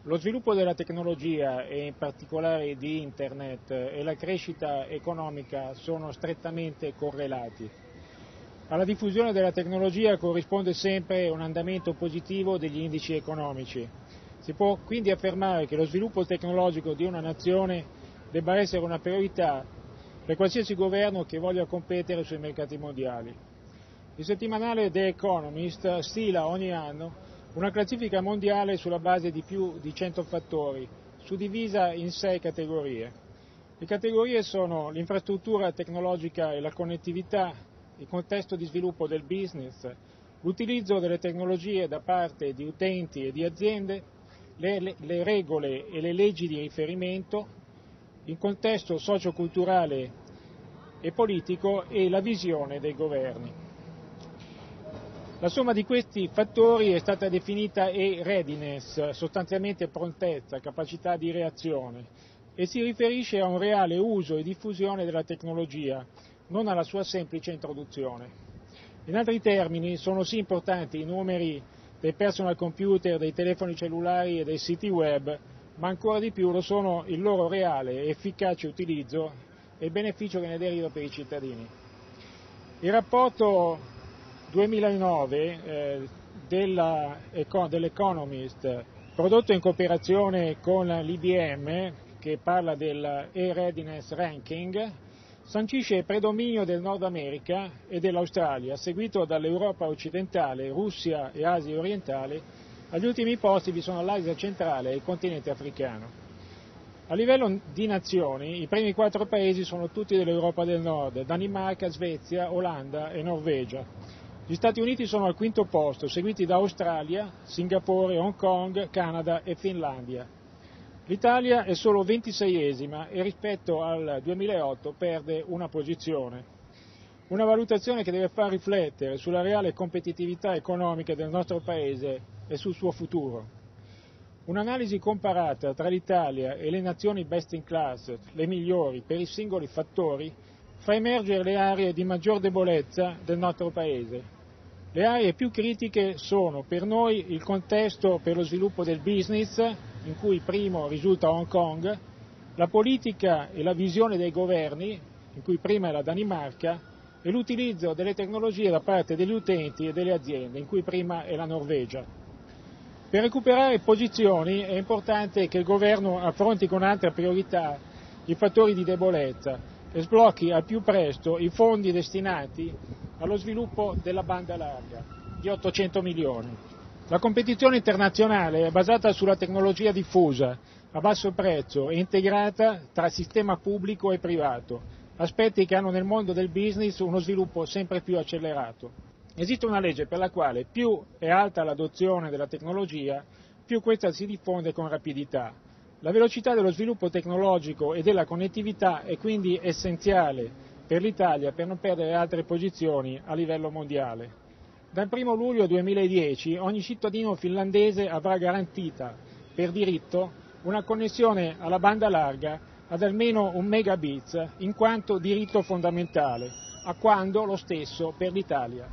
Lo sviluppo della tecnologia e in particolare di Internet e la crescita economica sono strettamente correlati. Alla diffusione della tecnologia corrisponde sempre un andamento positivo degli indici economici. Si può quindi affermare che lo sviluppo tecnologico di una nazione debba essere una priorità per qualsiasi governo che voglia competere sui mercati mondiali. Il settimanale The Economist stila ogni anno una classifica mondiale sulla base di più di 100 fattori, suddivisa in 6 categorie. Le categorie sono l'infrastruttura tecnologica e la connettività, il contesto di sviluppo del business, l'utilizzo delle tecnologie da parte di utenti e di aziende, le regole e le leggi di riferimento, il contesto socioculturale e politico e la visione dei governi. La somma di questi fattori è stata definita readiness, sostanzialmente prontezza, capacità di reazione, e si riferisce a un reale uso e diffusione della tecnologia, non alla sua semplice introduzione. In altri termini, sono sì importanti i numeri dei personal computer, dei telefoni cellulari e dei siti web, ma ancora di più lo sono il loro reale e efficace utilizzo e il beneficio che ne deriva per i cittadini. Il rapporto 2009 dell'Economist, prodotto in cooperazione con l'IBM, che parla del E-Readiness Ranking, sancisce il predominio del Nord America e dell'Australia, seguito dall'Europa occidentale, Russia e Asia orientale. Agli ultimi posti vi sono l'Asia centrale e il continente africano. A livello di nazioni, i primi 4 paesi sono tutti dell'Europa del Nord: Danimarca, Svezia, Olanda e Norvegia. Gli Stati Uniti sono al 5° posto, seguiti da Australia, Singapore, Hong Kong, Canada e Finlandia. L'Italia è solo 26esima e rispetto al 2008 perde una posizione. Una valutazione che deve far riflettere sulla reale competitività economica del nostro Paese e sul suo futuro. Un'analisi comparata tra l'Italia e le nazioni best in class, le migliori per i singoli fattori, fa emergere le aree di maggior debolezza del nostro Paese. Le aree più critiche sono per noi il contesto per lo sviluppo del business, in cui primo risulta Hong Kong, la politica e la visione dei governi, in cui prima è la Danimarca, e l'utilizzo delle tecnologie da parte degli utenti e delle aziende, in cui prima è la Norvegia. Per recuperare posizioni è importante che il governo affronti con altra priorità i fattori di debolezza e sblocchi al più presto i fondi destinati allo sviluppo della banda larga di 800 milioni. La competizione internazionale è basata sulla tecnologia diffusa, a basso prezzo e integrata tra sistema pubblico e privato, aspetti che hanno nel mondo del business uno sviluppo sempre più accelerato. Esiste una legge per la quale più è alta l'adozione della tecnologia, più questa si diffonde con rapidità. La velocità dello sviluppo tecnologico e della connettività è quindi essenziale per l'Italia per non perdere altre posizioni a livello mondiale. Dal 1 luglio 2010 ogni cittadino finlandese avrà garantita per diritto una connessione alla banda larga ad almeno 1 megabits in quanto diritto fondamentale, a quando lo stesso per l'Italia.